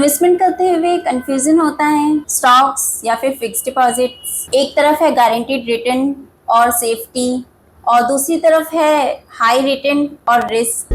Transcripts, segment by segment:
Investment करते हुए confusion होता है स्टॉक्स या फिर फिक्स्ड डिपॉजिट्स। एक तरफ है गारंटीड रिटर्न और सेफ्टी और दूसरी तरफ है हाई रिटर्न और risk.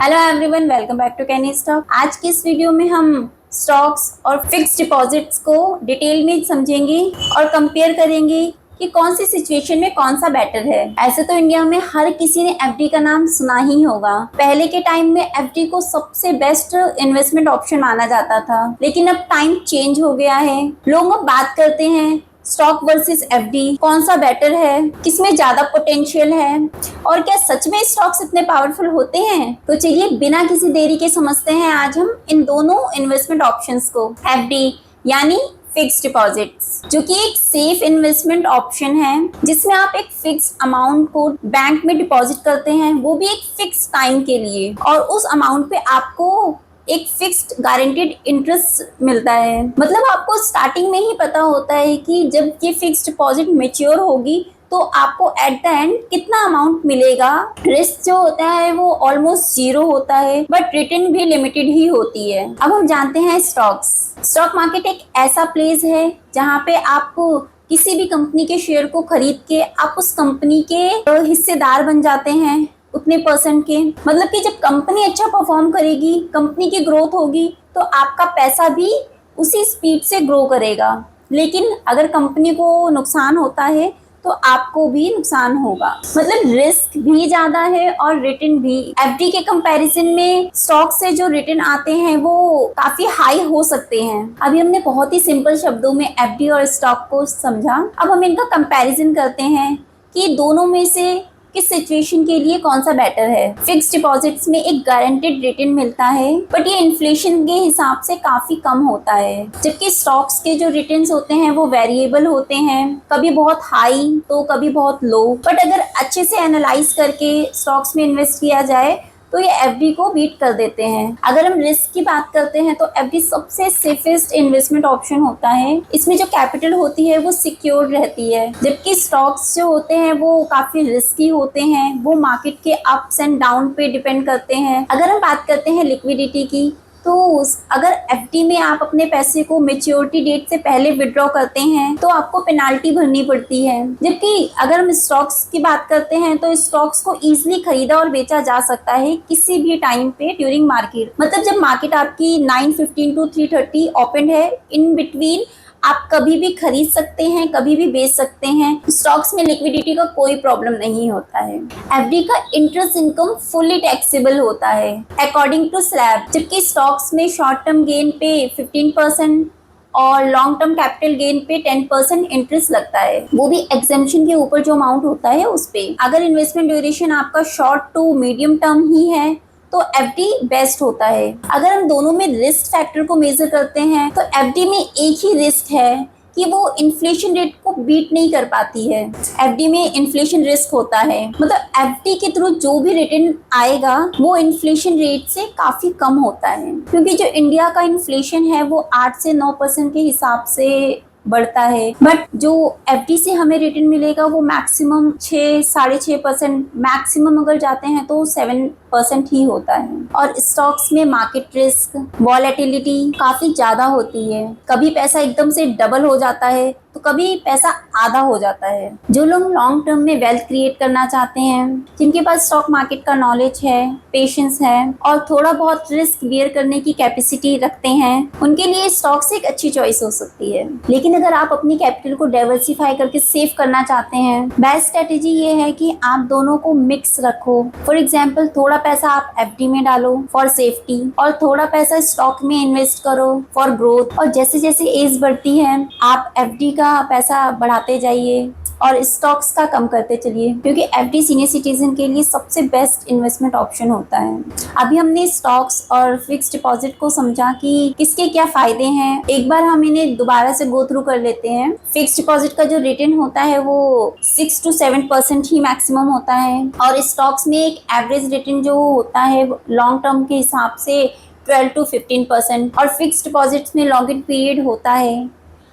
Hello everyone, welcome back to Canny stock. आज की इस वीडियो में हम स्टॉक्स और फिक्स्ड डिपॉजिट्स को डिटेल में समझेंगे और कंपेयर करेंगे कि कौन सी सिचुएशन में कौन सा बेटर है। ऐसे तो इंडिया में हर किसी ने एफडी का नाम सुना ही होगा। पहले के टाइम में एफडी को सबसे बेस्ट इन्वेस्टमेंट ऑप्शन माना जाता था, लेकिन अब टाइम चेंज हो गया है। लोग अब बात करते हैं स्टॉक वर्सेस एफडी, कौन सा बेटर है, किसमें ज्यादा पोटेंशियल है और क्या सच में स्टॉक्स इतने पावरफुल होते हैं। तो चलिए बिना किसी देरी के समझते हैं आज हम इन दोनों इन्वेस्टमेंट ऑप्शंस को। एफडी यानी फिक्स्ड डिपॉजिट्स, जो कि एक सेफ इन्वेस्टमेंट ऑप्शन है जिसमें आप एक फिक्स अमाउंट को बैंक में डिपॉजिट करते हैं, वो भी एक फिक्स टाइम के लिए, और उस अमाउंट पे आपको एक फिक्स्ड गारंटीड इंटरेस्ट मिलता है। मतलब आपको स्टार्टिंग में ही पता होता है कि जब ये फिक्स्ड डिपॉजिट मैच्योर होगी तो आपको एट द एंड कितना अमाउंट मिलेगा। रिस्क जो होता है वो ऑलमोस्ट जीरो होता है, बट रिटर्न भी लिमिटेड ही होती है। अब हम जानते हैं स्टॉक्स। स्टॉक मार्केट एक ऐसा प्लेस है जहाँ पे आपको किसी भी कंपनी के शेयर को खरीद के आप उस कंपनी के हिस्सेदार बन जाते हैं उतने परसेंट के। मतलब कि जब कंपनी अच्छा परफॉर्म करेगी, कंपनी की ग्रोथ होगी, तो आपका पैसा भी उसी स्पीड से ग्रो करेगा। लेकिन अगर कंपनी को नुकसान होता है तो आपको भी नुकसान होगा। मतलब रिस्क भी ज्यादा है और रिटर्न भी। एफडी के कंपैरिजन में स्टॉक से जो रिटर्न आते हैं वो काफी हाई हो सकते हैं। अभी हमने बहुत ही सिंपल शब्दों में एफडी और स्टॉक को समझा। अब हम इनका कंपैरिजन करते हैं कि दोनों में से किस सिचुएशन के लिए कौन सा बेटर है। फिक्स्ड डिपॉजिट्स में एक गारंटेड रिटर्न मिलता है, बट ये इन्फ्लेशन के हिसाब से काफी कम होता है, जबकि स्टॉक्स के जो रिटर्न्स होते हैं वो वेरिएबल होते हैं, कभी बहुत हाई तो कभी बहुत लो। बट अगर अच्छे से एनालाइज करके स्टॉक्स में इन्वेस्ट किया जाए तो ये एफडी को बीट कर देते हैं। अगर हम रिस्क की बात करते हैं तो एफडी सबसे सेफेस्ट इन्वेस्टमेंट ऑप्शन होता है। इसमें जो कैपिटल होती है वो सिक्योर रहती है, जबकि स्टॉक्स जो होते हैं वो काफी रिस्की होते हैं। वो मार्केट के अप्स एंड डाउन पे डिपेंड करते हैं। अगर हम बात करते हैं लिक्विडिटी की, तो अगर एफडी में आप अपने पैसे को मेच्योरिटी डेट से पहले विड्रॉ करते हैं तो आपको पेनाल्टी भरनी पड़ती है। जबकि अगर हम स्टॉक्स की बात करते हैं तो स्टॉक्स को इजीली खरीदा और बेचा जा सकता है किसी भी टाइम पे ड्यूरिंग मार्केट। मतलब जब मार्केट आपकी 9:15 to 3:30 ओपन है, इन बिटवीन आप कभी भी खरीद सकते हैं, कभी भी बेच सकते हैं। स्टॉक्स में लिक्विडिटी का कोई प्रॉब्लम नहीं होता है। एफडी का इंटरेस्ट इनकम फुली टैक्सेबल होता है अकॉर्डिंग टू स्लैब, जबकि स्टॉक्स में शॉर्ट टर्म गेन पे 15% और लॉन्ग टर्म कैपिटल गेन पे 10% इंटरेस्ट लगता है, वो भी एग्जेम्पशन के ऊपर जो अमाउंट होता है उस पे। अगर इन्वेस्टमेंट ड्यूरेशन आपका शॉर्ट टू मीडियम टर्म ही है तो एफडी बेस्ट होता है। अगर हम दोनों में रिस्क फैक्टर को मेजर करते हैं तो एफडी में एक ही रिस्क है कि वो इन्फ्लेशन रेट को बीट नहीं कर पाती है। एफडी में इन्फ्लेशन रिस्क होता है, मतलब एफडी के थ्रू जो भी रिटर्न आएगा वो इन्फ्लेशन रेट से काफी कम होता है, क्योंकि जो इंडिया का इन्फ्लेशन है वो 8 से 9% के हिसाब से बढ़ता है। बट जो एफडी से हमें रिटर्न मिलेगा वो मैक्सिमम 6-6.5%, मैक्सिमम अगर जाते हैं तो 7% ही होता है। और स्टॉक्स में मार्केट रिस्क, वॉलेटिलिटी काफी ज्यादा होती है। कभी पैसा एकदम से डबल हो जाता है तो कभी पैसा आधा हो जाता है। जो लोग लॉन्ग टर्म में वेल्थ क्रिएट करना चाहते हैं, जिनके पास स्टॉक मार्केट का नॉलेज है, पेशेंस है और थोड़ा बहुत रिस्क बियर करने की कैपेसिटी रखते हैं, उनके लिए स्टॉक्स एक अच्छी चॉइस हो सकती है। लेकिन अगर आप अपनी कैपिटल को डाइवर्सिफाई करके सेव करना चाहते हैं, बेस्ट स्ट्रेटेजी ये है कि आप दोनों को मिक्स रखो। फॉर एग्जाम्पल, थोड़ा पैसा आप एफडी में डालो फॉर सेफ्टी और थोड़ा पैसा स्टॉक में इन्वेस्ट करो फॉर ग्रोथ। और जैसे जैसे एज बढ़ती है आप एफडी का पैसा बढ़ाते जाइए और स्टॉक्स का कम करते चलिए, क्योंकि एफडी सीनियर सिटीजन के लिए सबसे बेस्ट इन्वेस्टमेंट ऑप्शन होता है। अभी हमने स्टॉक्स और फिक्स्ड डिपॉजिट को समझा कि किसके क्या फायदे हैं। एक बार हम इन्हें दोबारा से गो थ्रू कर लेते हैं। फिक्स्ड डिपॉजिट का जो रिटर्न होता है वो 6 to 7% ही मैक्सिमम होता है, और स्टॉक्स में एक एवरेज रिटर्न जो होता है लॉन्ग टर्म के हिसाब से 12 to 15%, और फिक्स्ड डिपॉजिट्स में लॉन्ग इन पीरियड होता है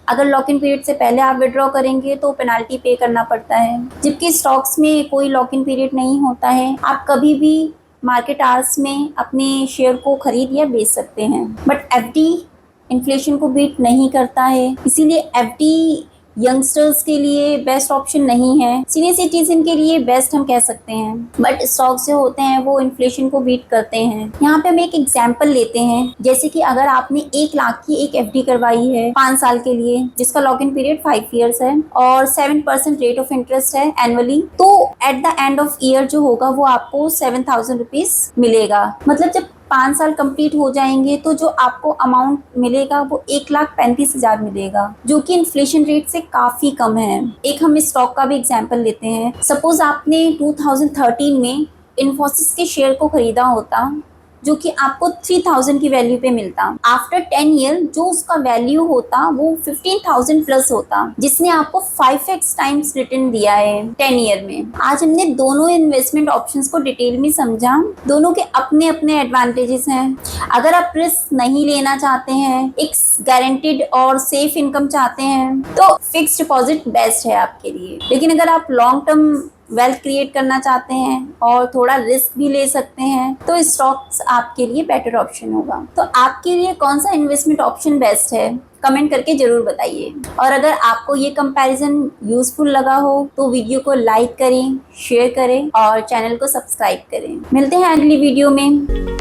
अगर लॉक इन पीरियड से पहले आप विड्रॉ करेंगे तो पेनाल्टी पे करना पड़ता है। जबकि स्टॉक्स में कोई लॉक इन पीरियड नहीं होता है, आप कभी भी मार्केट आवर्स में अपने शेयर को खरीद या बेच सकते हैं। बट एफडी इन्फ्लेशन को बीट नहीं करता है, इसीलिए एफडी यंगस्टर्स के लिए बेस्ट ऑप्शन नहीं है, सीनियर सिटीजन के लिए बेस्ट हम कह सकते हैं। बट स्टॉक्स जो होते हैं वो इन्फ्लेशन को बीट करते हैं। यहाँ पे हम एक एग्जांपल लेते हैं, जैसे कि अगर आपने 1 लाख की एक एफडी करवाई है 5 साल के लिए, जिसका लॉक इन पीरियड 5 ईयर्स है और 7% रेट ऑफ इंटरेस्ट है एनुअली, तो at the end of year जो होगा वो आपको 7,000 रुपीज मिलेगा। मतलब जब 5 साल कंप्लीट हो जाएंगे तो जो आपको अमाउंट मिलेगा वो 1,35,000 मिलेगा, जो कि इन्फ्लेशन रेट से काफ़ी कम है। एक हम स्टॉक का भी एग्जांपल लेते हैं। सपोज आपने 2013 में इन्फोसिस के शेयर को खरीदा होता, जो कि आपको 3,000 की वैल्यू पे मिलता। आफ्टर 10 ईयर जो उसका वैल्यू होता वो 15,000 प्लस होता, जिसने आपको 5x टाइम्स रिटर्न दिया है 10 ईयर में। आज हमने दोनों इन्वेस्टमेंट ऑप्शंस को डिटेल में समझा। दोनों के अपने अपने एडवांटेजेस हैं। अगर आप रिस्क नहीं लेना चाहते हैं, एक गारंटीड और सेफ इनकम चाहते हैं, तो फिक्स डिपॉजिट बेस्ट है आपके लिए। लेकिन अगर आप लॉन्ग टर्म वेल्थ क्रिएट करना चाहते हैं और थोड़ा रिस्क भी ले सकते हैं, तो स्टॉक्स आपके लिए बेटर ऑप्शन होगा। तो आपके लिए कौन सा इन्वेस्टमेंट ऑप्शन बेस्ट है, कमेंट करके जरूर बताइए। और अगर आपको ये कंपैरिजन यूजफुल लगा हो तो वीडियो को लाइक करें, शेयर करें और चैनल को सब्सक्राइब करें। मिलते हैं अगली वीडियो में।